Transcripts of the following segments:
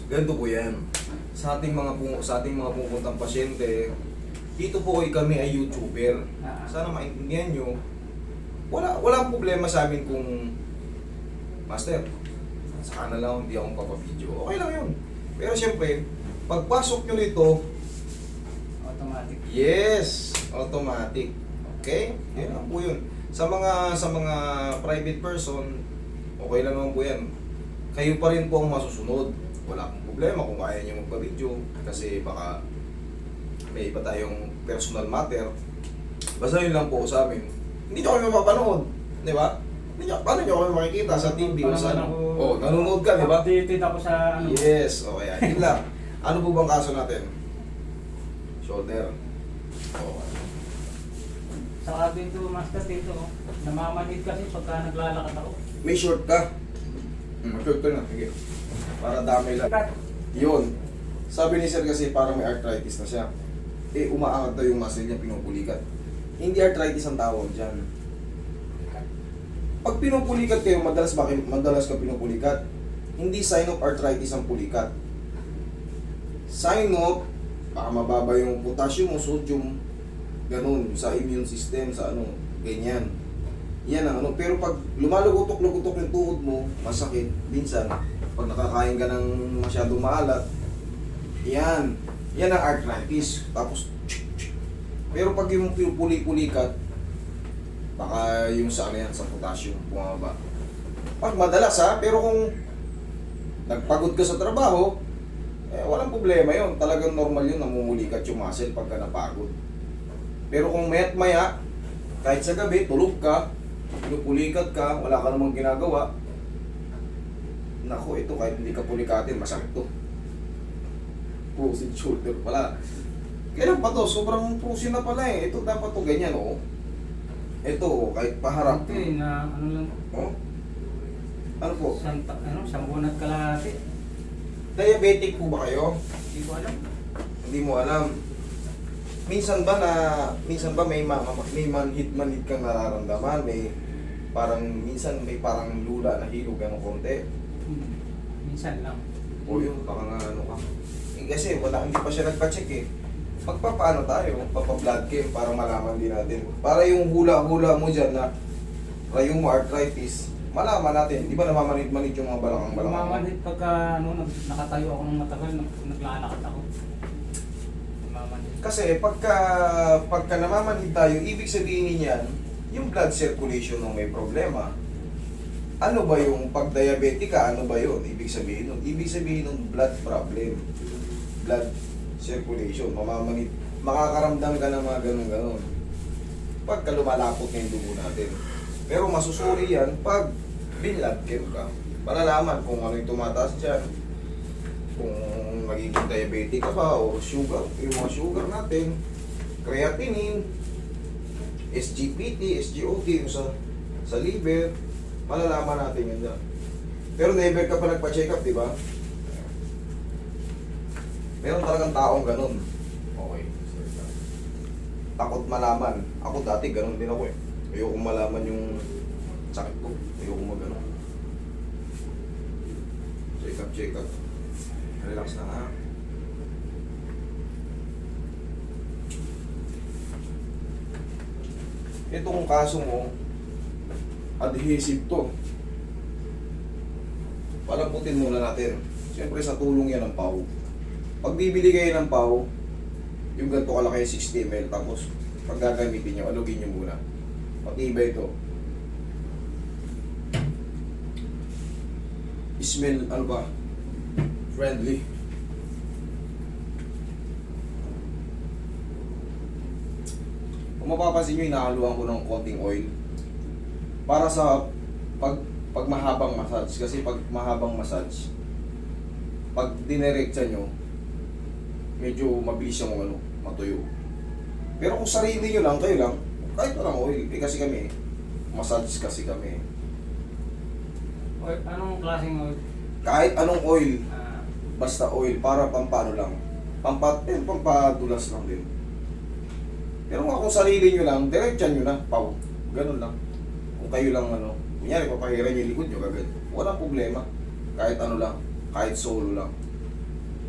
Ganito po yan. Sa ating mga pumupuntang pasyente, dito po kami ay YouTuber. Sana maintindihan nyo. Walang problema sa amin kung Master, saka na lang hindi akong papabideo. Okay lang yun. Pero siyempre, pagpasok nyo nito, Automatic. yes, automatic. Okay? Yan lang po yun. Sa mga private person, okay lang naman po yan. Kayo pa rin po ang masusunod. Wala akong problema kung kaya nyo magpa-video kasi baka may iba tayong personal matter. Basta yun lang po sa amin. Hindi nyo kami mapapanood. Di ba? Paano nyo kami makikita sa TV o sa ano? Oh, nanonood ka, di ba? Updated ako sa ano. Yes, okay. Yun lang. Ano po bang kaso natin? Shoulder. Okay. Saka dito, master, dito, namamanid kasi pagka naglalakad ako. May short ka? Short ka na. Sige. Para damay lang. Yun. Sabi ni sir kasi parang may arthritis na siya. Eh, umaangat daw yung muscle niya, pinupulikat. Hindi arthritis ang tawag dyan. Pag pinupulikat kayo, madalas ka pinupulikat. Hindi sign of arthritis ang pulikat. Sign of, baka mababa yung potassium o sodium, ganun, sa immune system, sa ano, ganyan. Yan ang ano. Pero pag lumalugutok-lugutok yung tuhod mo, masakit, minsan, pag nakakain ka ng masyadong maalat, yan ang arthritis. Tapos, pero pag yung puli-pulikat, baka yung sa ano yan, sa potassium, bumaba. Pag madalas ha, pero kung nagpagod ka sa trabaho, walang problema yun. Talagang normal yun, namumulikat yung muscle pagka napagod. Pero kung maya't maya, kahit sa gabi, tulog ka, pinupulikat ka, wala ka namang ginagawa, naku, ito kahit hindi ka pulikatin, masakit to. Frozen shoulder pala. Kailan pa to? Sobrang frozen na pala eh. Ito dapat to ganyan, oh. Ito, kahit paharap. Ito eh, na ano lang, Oh? Ano po? isang buwan at kalahati. Diabetic po ba kayo? Hindi ko alam. Hindi mo alam. Minsan ba may manhid kang nararamdaman, minsan may parang lula na hilog ng konti. Minsan lang. O yun, baka nga ano ka. Kasi hindi pa siya nagpa-check eh. Magpapaano tayo, magpapa-blood chem para malaman din natin. Para yung hula-hula mo dyan na rayong arthritis, malaman natin. Di ba namamanid-manid yung mga balakang-balakang? Namamanid pagka nakatayo ako ng matagal, naglalakad ako. Namamanid. Kasi pagka namamanid tayo, ibig sabihin niyan, yung blood circulation ng may problema. Ano ba yung pag-diabetic ka? Ano ba yun? Ibig sabihin nun? Ibig sabihin ng blood problem. Blood circulation. Mamamanid. Makakaramdam ka ng mga ganun-ganun. Pagka lumalapot na yung dugo natin. Pero masusuri yan pag binlad chem ka. Malalaman kung ano yung tumataas dyan. Kung magiging diabetic ka ba o sugar. Yung mga sugar natin. Creatinine. SGPT, SGOT yung sa liver. Malalaman natin yun dyan. Pero never ka pa nagpa-check up, di ba? Meron talagang taong ganun. Okay. Takot malaman. Ako dati ganun din ako eh. Ayoko malaman yung sakit ko. Ayoko magano. Check up. Relax na ha. Itong kaso mo, adhesive to. Palamputin muna natin. Siyempre sa tulong yan ng pau. Pag bibili kayo ng pau, yung ganito kalaki 60 ml, tapos pag gagamitin nyo, alugin nyo muna. Matibay ito. Smell, ano ba? Friendly. Kung mapapansin nyo, inahaluan ko ng konting oil. Para sa pag mahabang massage. Kasi pag mahabang massage, pag dinerektsa nyo, medyo mabilis yung matuyo. Pero kung sarili nyo lang, kayo lang, kahit walang oil. Kasi kami, massage kasi kami. Oil, anong klaseng oil? Kahit anong oil, basta oil, para pampano lang. Pampadulas lang din. Pero kung sarili nyo lang, diretsan nyo na, pau. Ganun lang. Kung kayo lang kunyari, papahiran nyo yung likod nyo, kagad. Walang problema. Kahit ano lang, kahit solo lang.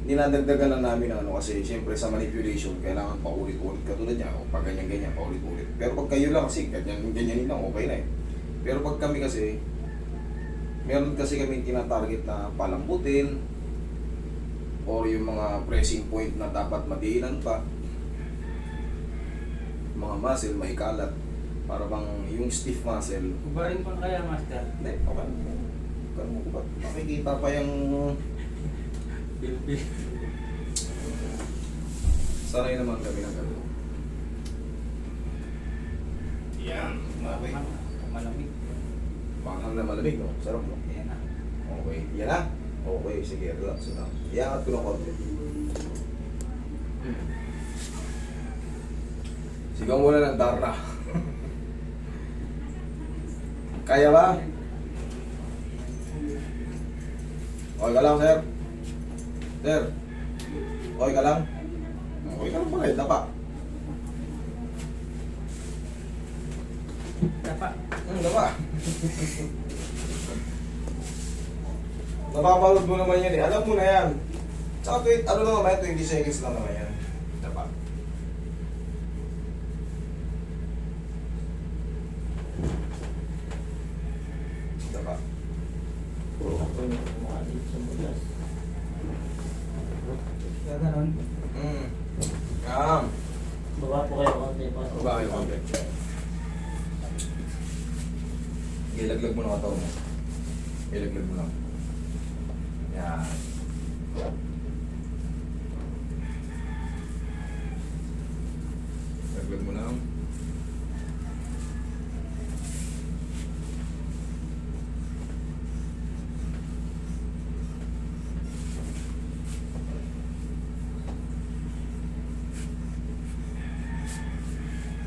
Ninadagdagan lang namin ang ano kasi siyempre sa manipulation, kailangan paulit-ulit katulad niya, o pag ganyan-ganyan, paulit-ulit. Pero pag kayo lang kasi, ganyan lang, okay na eh. Pero pag kami kasi, meron kasi kami tinatarget na palambutin, or yung mga pressing point na dapat madiinan pa, mga muscle, may kalat, para bang yung stiff muscle, Ubarin ko na kaya, master. hindi, okay. Ganun mo ba? Makikita pa yung Bil-bil. sanay naman kami ng gano'n. Yan, okay. Malamig. Panghang na malamig, no? Sarap, no? Ayan na. Okay, yan na. Okay, sige, relax na. Iangat ko ng konti. Sigaw muna ng Darna. Kaya ba? Okay ka lang, sir? Sir? Okay ka lang? Okay ka lang ba? Dapa. Dapat. Dapa. Napapanood mo naman yan eh. Alam mo na yan. Tsaka ano lang naman, 20 seconds lang naman yan. Dapa. Dapa. Gaganon. Yan. Baba po kayo konti pa. Baba kayo konti. Ilaglag mo na katawan mo. Ilaglag mo lang. Yan. Ilaglag mo lang.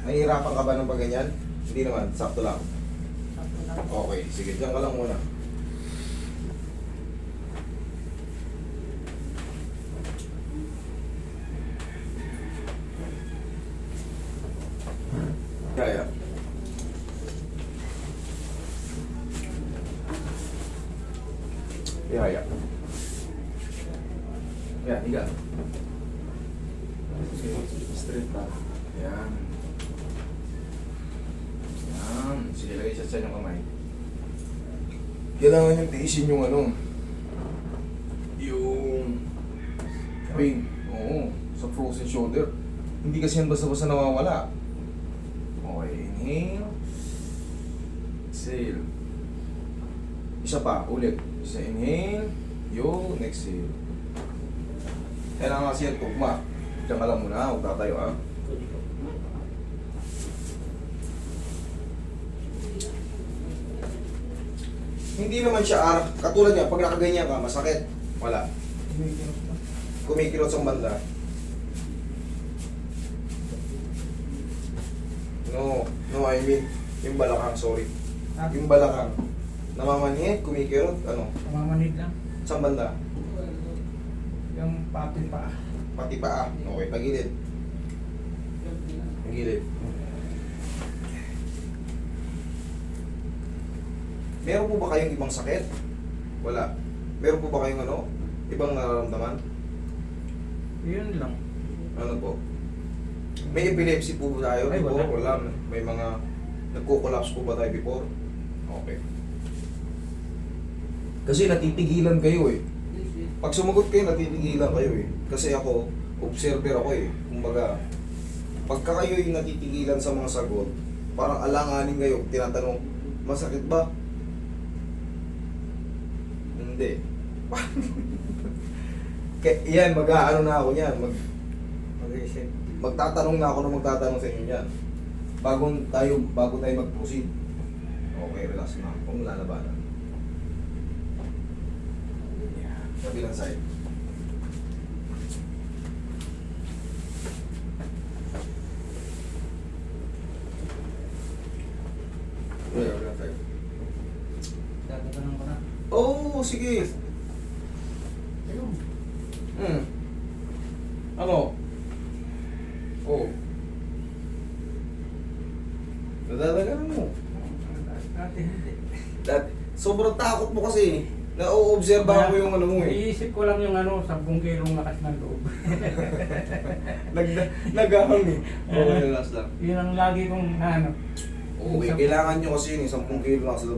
Nahihirapan ka ba ng pagganyan? Hindi naman, sakto lang. Okay, sige, dyan ka lang muna. Kaya. Kaya. Yan, higa. Straight pa. Yan. Yan. Sige, lagay siya sa inyong kamay. Kailangan yung tiisin yung ano. Yung pain. Oo. Sa frozen shoulder. Hindi kasi yan basta-basta nawawala. Okay, inhale. Exhale. Isa pa, ulit. Isa inhale. Yun, exhale. Kailangan kasi yan tugma. Diyan ka lang muna, huwag tatayo ha. Hindi naman siya katulad niya, pag nakaganyan ka, masakit. Wala. Kumikilot sa banda. No, I mean, yung balakang, sorry. Yung balakang. Namamanhid, kumikilot, ano? Namamanid lang. Sa banda. Yung pati pa. Pati paa. Okay, tagilid. Tagilid. Meron po ba kayong ibang sakit? Wala. Meron po ba kayong ano? Ibang nararamdaman? Yun lang. Ano po? May epilepsy po ba tayo Ay, before? wala. Wala. May mga nagko-collapse po ba tayo before? Okay. Kasi natitigilan kayo eh. Pag sumagot kayo, natitigilan kayo eh. Kasi ako, observer ako eh. Kumbaga, pagka kayo yung natitigilan sa mga sagot, parang alanganin kayo, tinatanong, masakit ba? Hindi. Kaya yan, mag-aano na ako niyan. Mag-reset. Magtatanong na ako na magtatanong sa inyo yan. Bago tayo mag-proceed. Okay, relax na. Huwag mo lalabanan. Yan. Kabilang side. Kabilang side. Gaganon ko na. Oh, sige. Ayun. Ano? Oh. Nadadaganan mo. Dati hindi. Sobrang takot mo kasi. Na-obserbahan ko yung ano mo eh. Iisip ko lang yung 10 kilong lakas ng loob. Nagahang eh. Okay, relax lang. Yun ang lagi kong Okay, kailangan nyo kasi yun, 10 kilo lang sa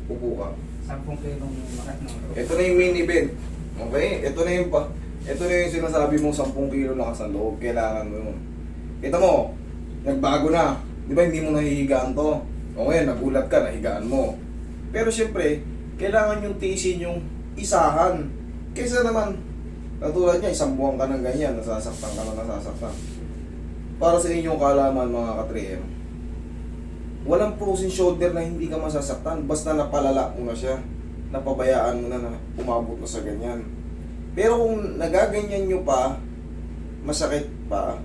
upo ka. 10 kilong lakas ng loob. Ito na yung main event. Okay? Ito na yung sinasabi mong 10 kilo lang sa loob. Kailangan mo yun. Kita mo, nagbago na. Di ba hindi mo nahihigaan to? O ngayon, nagulat ka, nahigaan mo. Pero syempre, kailangan yung tiisin yung isahan. Kaysa naman, katulad niya, 1 buwan ka ng ganyan, nasasaktan ka na nasasaktan. Para sa inyong kaalaman mga ka-3M, walang frozen shoulder na hindi ka masasaktan. Basta napalala mo na siya, napabayaan mo na na umabot na sa ganyan. Pero kung nagaganyan nyo pa, masakit pa,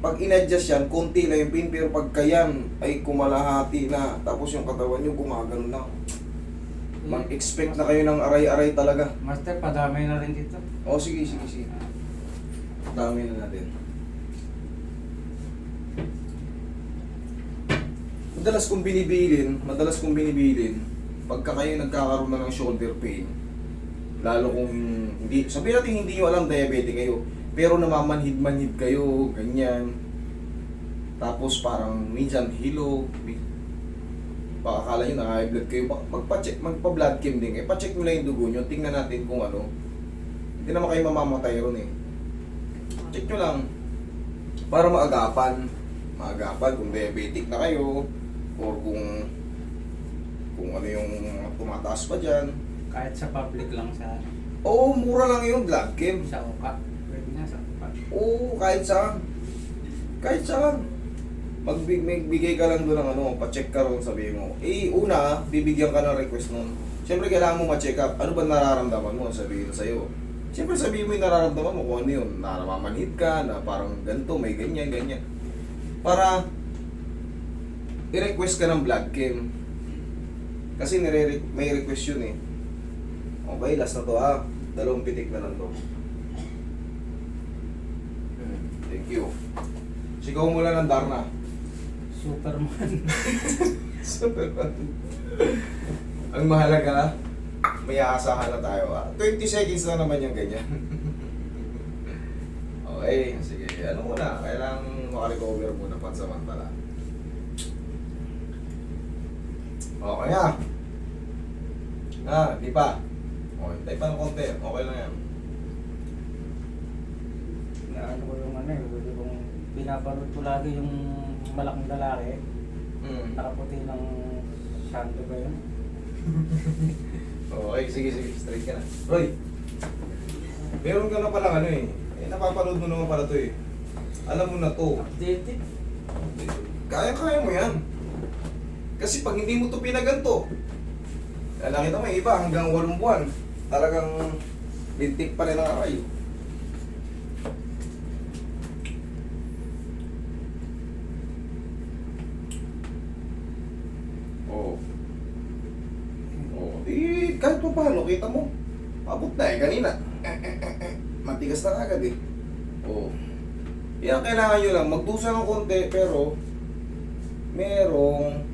pag in-adjust yan, konti lang yung pain, pero pagka yan ay kumalahati na, tapos yung katawan nyo gumagano na. Mag-expect na kayo ng aray-aray talaga. Master, padamay na rin dito. O sige. Dami na natin. Madalas kong binibilin, pagka kayo nagkakaroon na ng shoulder pain, lalo kung hindi, sabihin natin hindi nyo alam diabetic kayo, pero namamanhid-manhid kayo, ganyan. Tapos parang minsan hilo, baka akala nyo na high blood kayo, magpa-blood chem din. Pa-check nyo lang yung dugo nyo, tingnan natin kung ano. Hindi naman kayo mamamatay ron eh. Check nyo lang, para maagapan kung diabetic na kayo, or kung ano yung tumataas pa dyan. Kahit sa public lang sa Oo, mura lang yung blood chem. sa uka. Pwede na sa uka. Oo, kahit saan. Magbigay ka lang doon ng pa-check ka ron, sabihin mo. Una, bibigyan ka ng request nun. Siyempre, kailangan mo ma-check up. Ano ba nararamdaman mo? Sabihin na sa'yo. Siyempre, sabihin mo yung nararamdaman mo kung ano yun. Namamanhid ka, na parang ganito, may ganyan. Para i-request ka ng blood chem. Kasi may request yun eh. Okay, last na to ha. 2 pitik na lang to. Thank you. Sigaw mo lang ng Darna. Superman. Ang mahalaga, may aasahan na tayo. 20 seconds na naman yung ganyan. Okay, sige. Ano muna? Kailangan makarecover muna pansamantala. Okay na. Di pa. Okay, tayo pa ng konti. Okay lang yan. Naano ko yung pwede kong pinapanood ko lagi yung malaking lalaki. Nakaputi ng sando ba yun? Okay, sige. Straight ka na. Roy, meron ka na palang napapanood mo naman pala to eh. Alam mo na to. Updated. Kaya mo yan. Kasi pag hindi mo to pinaganto, nakita mo yung iba hanggang 8 buwan, talagang lintik pa rin ang aray. Kahit pa paano, kita mo, abot na kanina. Matigas na agad eh. Yan, kailangan nyo lang, magdusa ng konti, pero merong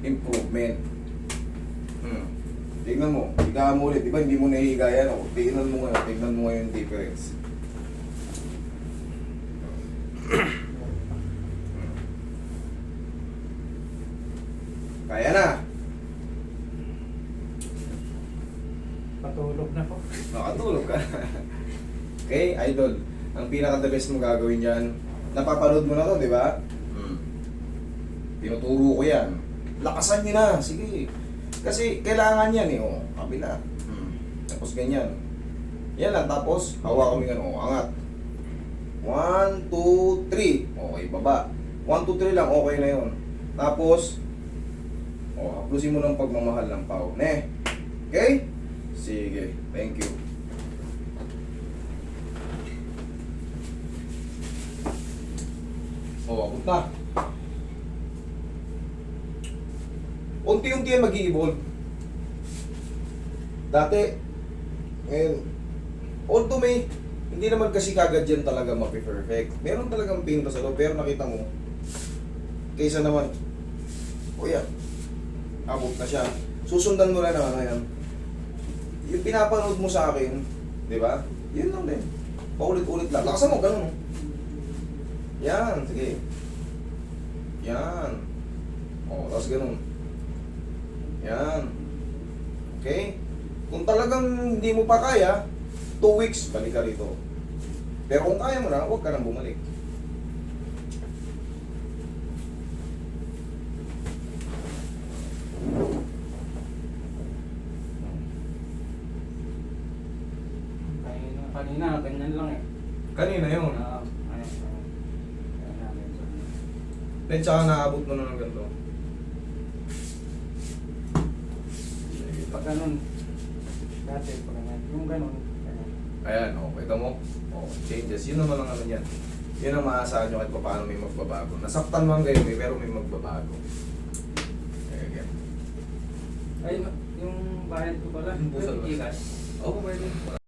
improvement. Tignan mo, higaan mo ulit, di ba hindi mo nahihiga yan, tignan mo ngayon yung difference. Kaya na. Patulog na po. Nakatulog ka. Okay, idol. Ang pinaka-the best mo gagawin dyan, napapanood mo na to, di ba? Tinuturo ko yan. Lakasan nyo na, sige. Kasi kailangan yan eh, kabila. Tapos ganyan. Yan lang, tapos hawakan mo yan, angat. 1, 2, 3. Okay, baba. 1, 2, 3 lang, okay na yun. Tapos, haplusin mo ng pagmamahal ng pao. Okay? Sige, thank you. Abot na. Unti-unti yan mag-i-evolve. Dati, ngayon, although hindi naman kasi kagad yan talaga mapi-perfect. Meron talagang pain pa sa loob, pero nakita mo, kaysa naman, yan, abot na siya. Susundan mo lang na ano yan. Yung pinapanood mo sa akin, di ba? Yun lang din. Paulit-ulit lang. Lakasan mo, ganun. Yan, sige. Yan. O, tapos ganun. Yan. Okay? Kung talagang hindi mo pa kaya, 2 weeks, balik ka rito. Pero kung kaya mo na, huwag ka nang bumalik. Kanina, ganyan lang eh. Kanina yun. Kaya namin. Then tsaka naabot mo na ng ganito. Pag ganun, dati pag ganyan, yung ganun, ganyan. Ayan, kita mo? Changes. Yun naman ang ano yan. Yun ang maasahan nyo kahit paano may magbabago. Nasaktan man kayo, pero may magbabago. Kaya. Ay, yung bayad ko pala, Yung pusal ba? Gcash. Oo, pwede.